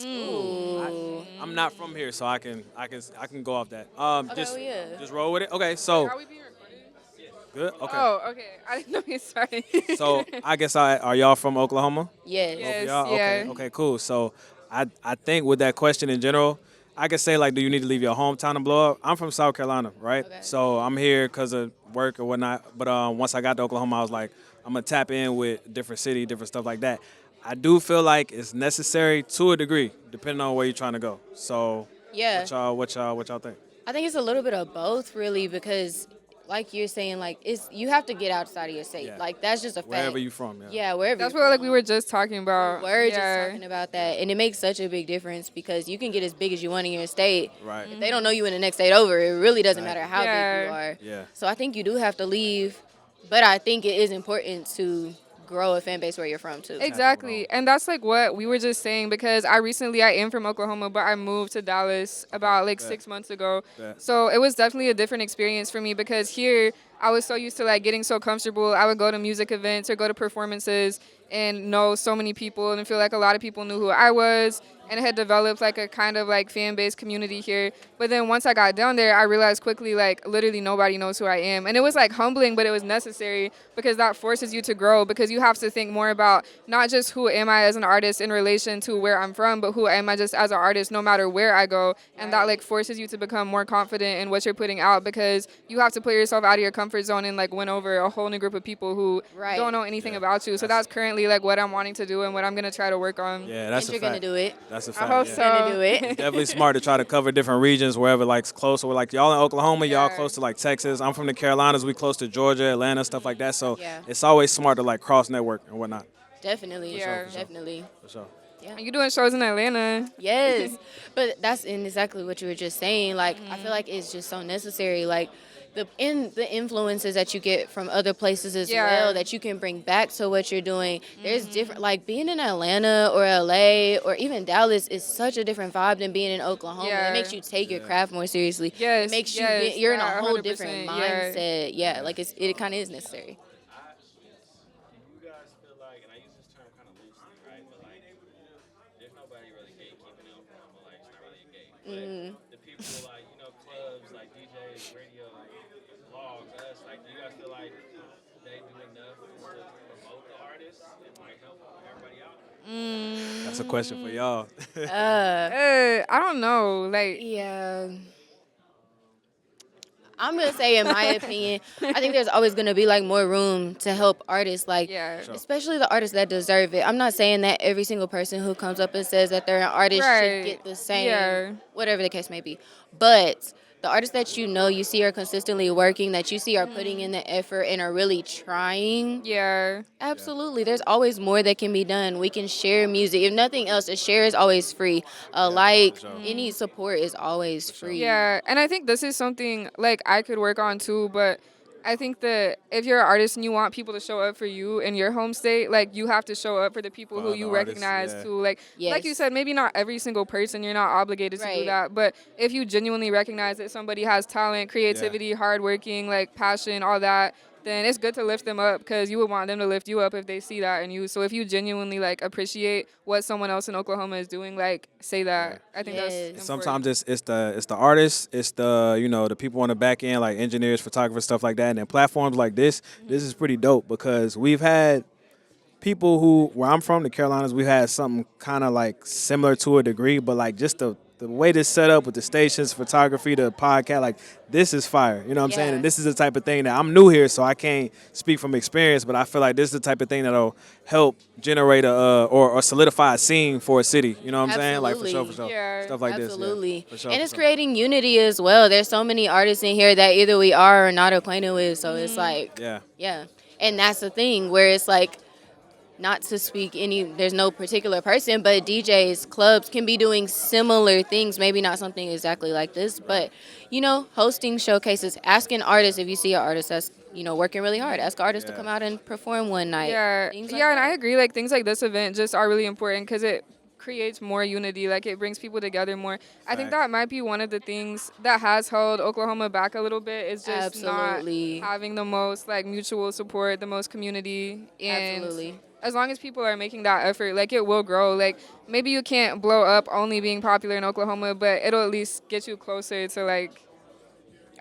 Ooh. I'm not from here, so I can go off that. Okay, well, yeah. Just roll with it. Okay, Wait, so are we being recorded? good. Okay, Oh, okay. I didn't know you started. so I guess are y'all from Oklahoma? Both of Yes. Yes, y'all? Okay, yeah. okay, cool. So I think with that question in general, I could say like, do you need to leave your hometown to blow up? I'm from South Carolina, right? Okay. So I'm here because of work or whatnot. But once I got to Oklahoma, I was like, I'm gonna tap in with different city, different stuff like that. I do feel like it's necessary to a degree, depending on where you're trying to go. So Yeah. what y'all think? I think it's a little bit of both, really, because, like you're saying, like it's you have to get outside of your state. Yeah, Like that's just a wherever fact. you from, yeah. Yeah, wherever you're That's what like we from. were just talking about. We're just Yeah. talking about that, and it makes such a big difference because you can get as big as you want in your state. Right. If they don't know you in the next state over, it really doesn't matter Exactly. how big you Yeah. are. Yeah. So I think you do have to leave, but I think it is important to grow a fan base where you're from too. Exactly. And that's like what we were just saying because I am from Oklahoma, but I moved to Dallas about like Bet. 6 months ago. Bet. So it was definitely a different experience for me because here I was so used to like getting so comfortable. I would go to music events or go to performances and know so many people and feel like a lot of people knew who I was and it had developed like a kind of like fan base community here. But then once I got down there, I realized quickly like literally nobody knows who I am. And it was like humbling, but it was necessary because that forces you to grow because you have to think more about not just who am I as an artist in relation to where I'm from, but who am I just as an artist no matter where I go. And that like forces you to become more confident in what you're putting out because you have to put yourself out of your comfort zone and like win over a whole new group of people who Right. don't know anything Yeah. about you. So that's currently like what I'm wanting to do and what I'm gonna try to work on. Yeah, that's And a you're fact. gonna do it. That's a I fact. hope yeah. so. Gonna do it. Definitely smart to try to cover different regions wherever like close. Or like y'all in Oklahoma, y'all Yeah. close to like Texas. I'm from the Carolinas. We close to Georgia, Atlanta, stuff like that. So Yeah. it's always smart to like cross network and whatnot. Definitely. Yeah. For sure. Definitely. For sure. Yeah. And you doing shows in Atlanta. Yes, but that's exactly what you were just saying. Like, I feel like it's just so necessary. Like, the influences that you get from other places as Yeah. well that you can bring back to what you're doing. There's different, like being in Atlanta or LA or even Dallas is such a different vibe than being in Oklahoma. Yeah. It makes you take your Yeah. craft more seriously. Yes, It makes yes, you're in a whole 100%, different yeah. mindset. Yeah, like it kind of is necessary. Do you guys feel like, and I use this term kind of loosely, right? But like, there's nobody really gatekeeping in Oklahoma. Like, it's not really a gate. But the people like, clubs, like DJs, radio, blogs, us, like, do you guys feel like they do enough to promote the artists and like help everybody out? That's a question for y'all. I don't know. Like, Yeah. I'm gonna say, in my opinion, I think there's always gonna be like more room to help artists, like yeah. Sure. especially the artists that deserve it. I'm not saying that every single person who comes up and says that they're an artist Right. should get the same, Yeah. whatever the case may be. But the artists that you see are consistently working, that you see are putting in the effort and are really trying. Yeah. Absolutely. There's always more that can be done. We can share music. If nothing else, a share is always free. Like, sure. any support is always free. Yeah. And I think this is something like I could work on too, but I think that if you're an artist and you want people to show up for you in your home state, like you have to show up for the people For who other you artists, recognize yeah. too. Like you Yes. said, maybe not every single person, you're not obligated to do Right. that. But if you genuinely recognize that somebody has talent, creativity, hardworking, like passion, all that, then it's good to lift them up because you would want them to lift you up if they see that in you. So if you genuinely like appreciate what someone else in Oklahoma is doing, like say that. I think that's Yes. important. Sometimes it's the artists, it's the people on the back end like engineers, photographers, stuff like that, and then platforms like this. This is pretty dope because we've had people who where I'm from, the Carolinas, we had something kind of like similar to a degree, but like just the way this set up with the stations, photography, the podcast, like this is fire. You know what I'm saying? Yeah. And this is the type of thing that I'm new here, so I can't speak from experience, but I feel like this is the type of thing that'll help generate or solidify a scene for a city. You know what I'm saying? Like for sure, Absolutely. Yeah. stuff like Absolutely. this. Yeah. For sure, And for it's sure. creating unity as well. There's so many artists in here that either we are or not acquainted with. So it's like, Yeah. yeah. And that's the thing where it's like, not to speak there's no particular person, but DJs, clubs can be doing similar things. Maybe not something exactly like this, but, hosting showcases, asking artists if you see an artist that's, working really hard. Ask artists to Yeah. come out and perform one night. Yeah, Things like yeah, and I that. agree. Like things like this event just are really important because it creates more unity. Like it brings people together more. I think Facts. that might be one of the things that has held Oklahoma back a little bit. Is just Absolutely. not having the most like mutual support, the most community, and Absolutely. as long as people are making that effort, like it will grow. Like maybe you can't blow up only being popular in Oklahoma, but it'll at least get you closer to like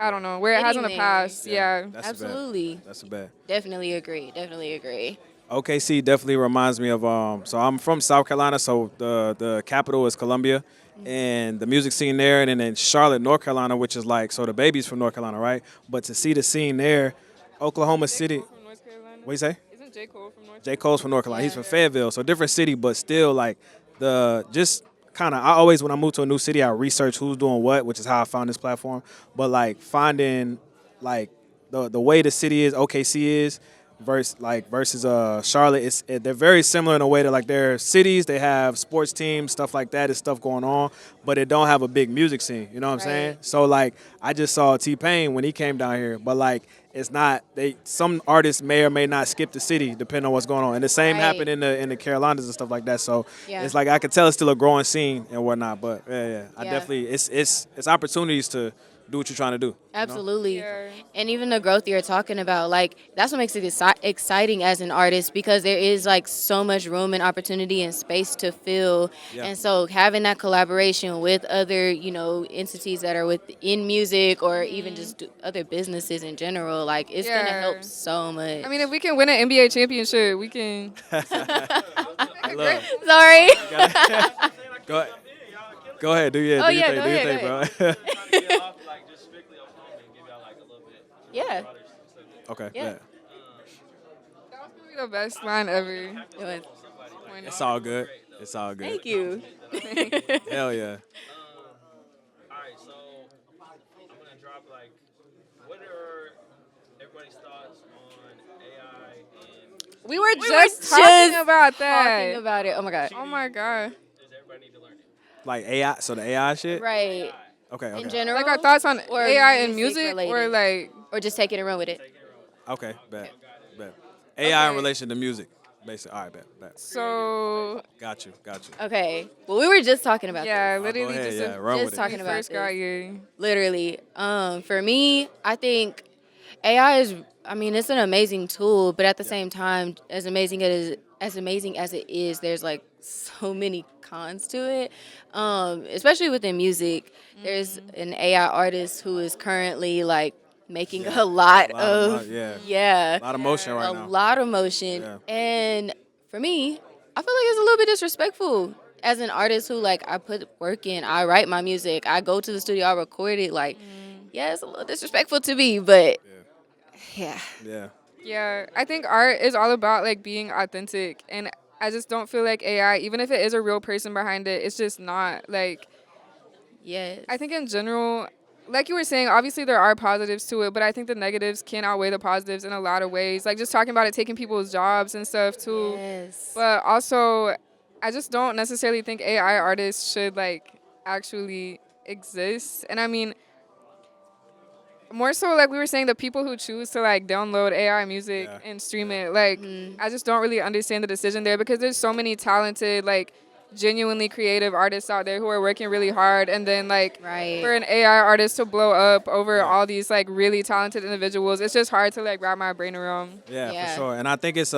I don't know where it has in Getting the there. past. Yeah. That's a bet. Absolutely. That's a bet. Definitely agree. Definitely agree. OKC definitely reminds me of so I'm from South Carolina, so the capital is Columbia, and the music scene there, and then in Charlotte, North Carolina, which is like so the baby's from North Carolina, right? But to see the scene there, Oklahoma City, From North Carolina. what you say? Isn't J. Cole from North J. Cole's from North Carolina. He's Yeah. from Fayetteville, so different city, but still like the just kind of. I always when I move to a new city, I research who's doing what, which is how I found this platform. But like finding like the way the city is, OKC is versus Charlotte, they're very similar in a way that like they're cities, they have sports teams, stuff like that, is stuff going on, but it don't have a big music scene. You know what I'm saying? Right. So like I just saw T-Pain when he came down here, but like it's not some artists may or may not skip the city depending on what's going on. And the same Right. happened in the Carolinas and stuff like that. So Yeah. it's like I could tell it's still a growing scene and whatnot. But yeah. I Yeah. definitely it's opportunities to do what you're trying to do. you know? Absolutely. Yeah. And even the growth you're talking about, like that's what makes it exciting as an artist because there is like so much room and opportunity and space to fill. Yeah. And so having that collaboration with other, entities that are within music or even just other businesses in general, like it's going to Yeah. help so much. I mean, if we can win an NBA championship, we can. I love. Sorry. Go ahead. Go ahead. Do your Oh, do your yeah, thing. go Do your ahead, thing, go bro. Get off like just strictly Oklahoma and give y'all like a little bit. Yeah. Okay. Yeah. Yeah. That was gonna be the best line ever. It was- It's all good. It's all good. Thank you. Hell yeah. All right, so I'm gonna drop like, what are everybody's thoughts on AI and We were were just just talking about that. Talking about it. Oh my God. Oh my god. does everybody need to learn it? Like AI. So the AI shit. Right. Okay. Okay. In general. Like our thoughts on or AI and music, related? or like Or just take it and run with it. Okay. Bet. Bet. AI in Okay. relation to music, basically. All right. Bet. so. Got you. Okay. Well, we were just talking about Yeah, this. literally ahead, just yeah, run Just with it. talking we about first got this. here. Literally. For me, I think AI is. I mean, it's an amazing tool, but at the same time, as amazing as it is, there's like so many cons to it. Especially within music, there's an AI artist who is currently like making a lot, A lot of of yeah. A lot of motion right a now. lot of motion. Yeah. And for me, I feel like it's a little bit disrespectful as an artist who like I put work in, I write my music, I go to the studio, I record it. Like, yeah, it's a little disrespectful to me, but yeah. Yeah. Yeah, I think art is all about like being authentic, and I just don't feel like AI, even if it is a real person behind it, it's just not like. Yes. I think in general, like you were saying, obviously there are positives to it, but I think the negatives can outweigh the positives in a lot of ways. Like just talking about it taking people's jobs and stuff too. Yes. But also, I just don't necessarily think AI artists should like actually exist. And I mean, more so like we were saying, the people who choose to like download AI music Yeah. and stream it, like I just don't really understand the decision there because there's so many talented, like genuinely creative artists out there who are working really hard, and then like Right. for an AI artist to blow up over all these like really talented individuals, it's just hard to like wrap my brain around. Yeah, Yeah. for sure. And I think it's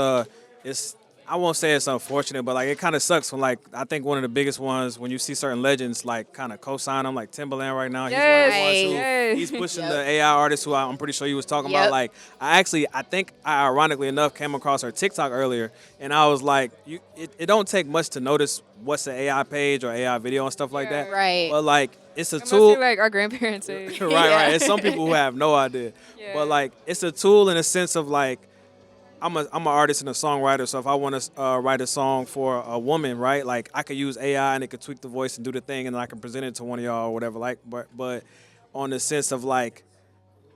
I won't say it's unfortunate, but like it kind of sucks when like I think one of the biggest ones when you see certain legends like kind of co-sign them, like Timbaland right now. He's one of the ones who Yes. he's pushing Yep. the AI artist who I'm pretty sure you was talking Yep. about. Like I think I ironically enough came across her TikTok earlier, and I was like, it don't take much to notice what's an AI page or AI video and stuff like Yeah. that. Right. But like it's a It tool. must be like our grandparents' age. right, Yeah. right. It's some people who have no idea. Yeah. But like it's a tool in a sense of like I'm an artist and a songwriter, so if I want to write a song for a woman, right, like I could use AI and it could tweak the voice and do the thing, and then I can present it to one of y'all or whatever. Like, but on the sense of like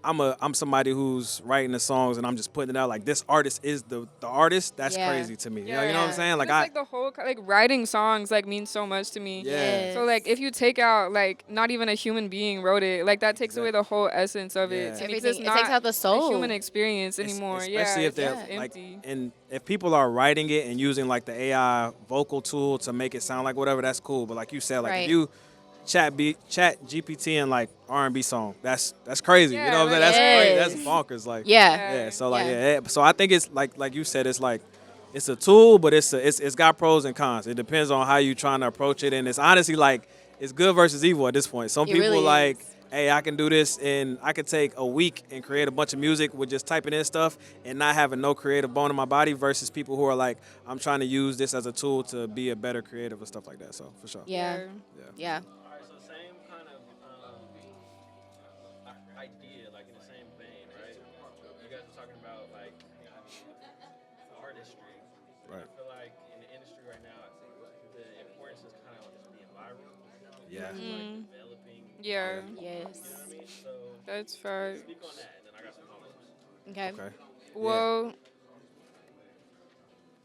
I'm somebody who's writing the songs and I'm just putting it out like this artist is the artist. That's Yeah. crazy to me. You know what I'm saying? Like Just, like the whole like writing songs like means so much to me. Yeah. So like if you take out like not even a human being wrote it, like that takes away the whole essence of Yeah. it. To me, 'cause Everything. it's It not takes out the soul. a human experience anymore. Especially yeah, if they're it's like, empty. and if people are writing it and using like the AI vocal tool to make it sound like whatever, that's cool. But like you said, like Right. if you chat GPT and like R&B song, that's crazy. You know what I'm saying? Yeah, That's crazy. yes. That's bonkers. Like Yeah. yeah. So like Yeah. yeah. So I think it's like you said, it's like it's a tool, but it's got pros and cons. It depends on how you trying to approach it, and it's honestly like it's good versus evil at this point. Some It people really like, is. hey, I can do this, and I could take a week and create a bunch of music with just typing in stuff and not having no creative bone in my body. Versus people who are like, I'm trying to use this as a tool to be a better creative and stuff like that. So for sure. Yeah. Yeah. Yeah. All right, so same kind of idea, like in the same vein, right? You guys were talking about like artistry. Right. I feel like in the industry right now, the importance is kind of just being viral. Yeah. Mm, Developing. yeah, Yes. You know what I mean? So that's fair. speak on that, and then I got some follow-ups. Okay. Okay. Well,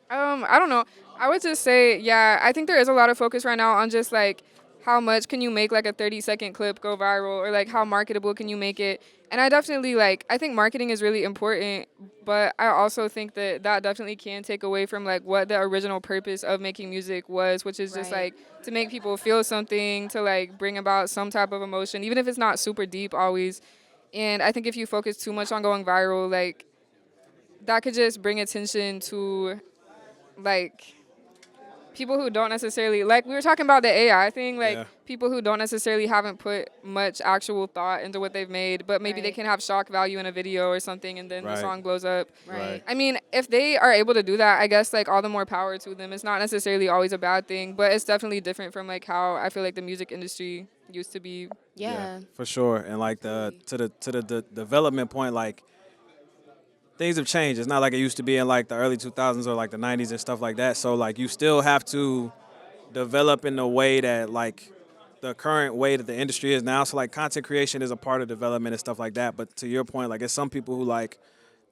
I don't know. I would just say, yeah, I think there is a lot of focus right now on just like how much can you make like a 30-second clip go viral or like how marketable can you make it. And I definitely like, I think marketing is really important, but I also think that that definitely can take away from like what the original purpose of making music was, which is just Right. like to make people feel something, to like bring about some type of emotion, even if it's not super deep always. And I think if you focus too much on going viral, like that could just bring attention to like people who don't necessarily like we were talking about the AI thing, like Yeah. people who don't necessarily haven't put much actual thought into what they've made, but maybe they Right. can have shock value in a video or something and then the Right. song blows up. Right. I mean, if they are able to do that, I guess like all the more power to them. It's not necessarily always a bad thing, but it's definitely different from like how I feel like the music industry used to be. Yeah. For sure. And like the development point, like things have changed. It's not like it used to be in like the early 2000s or like the 90s and stuff like that. So like you still have to develop in the way that like the current way that the industry is now. So like content creation is a part of development and stuff like that. But to your point, like it's some people who like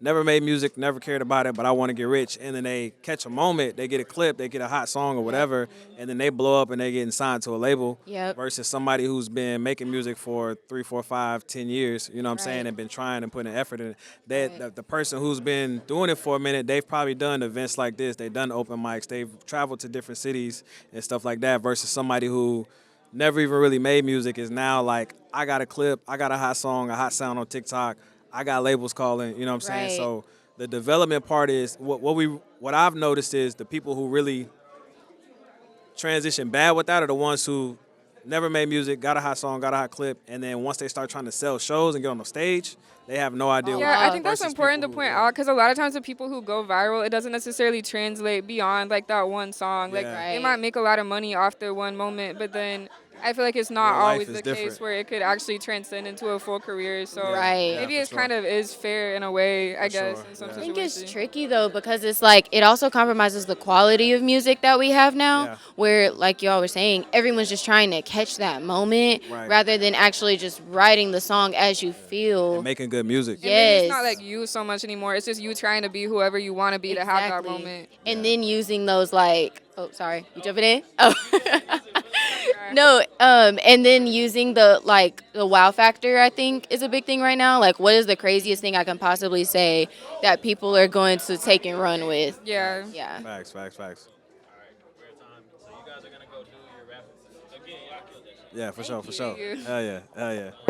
never made music, never cared about it, but I want to get rich. And then they catch a moment, they get a clip, they get a hot song or whatever, and then they blow up and they getting signed to a label. Yep. Versus somebody who's been making music for 3, 4, 5, 10 years, you know what I'm saying, Right. and been trying and putting effort in it. Right. The person who's been doing it for a minute, they've probably done events like this, they've done open mics, they've traveled to different cities and stuff like that, versus somebody who never even really made music is now like, I got a clip, I got a hot song, a hot sound on TikTok, I got labels calling, you know what I'm saying? Right. So the development part is what I've noticed is the people who really transition bad with that are the ones who never made music, got a hot song, got a hot clip, and then once they start trying to sell shows and get on the stage, they have no idea. Oh, what Yeah, wow. I think that's versus important to people who- point out because a lot of times the people who go viral, it doesn't necessarily translate beyond like that one song. Like Yeah. they Right. might make a lot of money off their one moment, but then I feel like it's not Real life always is the different. case where it could actually transcend into a full career. So Right. maybe for it sure. kind of is fair in a way, I guess, sure, in some yeah. I situations. think it's tricky though because it's like it also compromises the quality of music that we have now. Yeah. Where, like y'all were saying, everyone's just trying to catch that moment Right. rather than actually just writing the song as you feel. And making good music. And maybe it's not Yes. like you so much anymore. It's just you trying to be whoever you want to be to have that Exactly. moment. And then using those like, oh sorry, you jumping in? Oh. No, and then using the like the wow factor I think is a big thing right now. Like what is the craziest thing I can possibly say that people are going to take and run with? Yeah. Yeah. Facts. All right, we're at time. So you guys are gonna go do your rap again. Y'all killed that shit. Yeah, for sure. you. Hell yeah.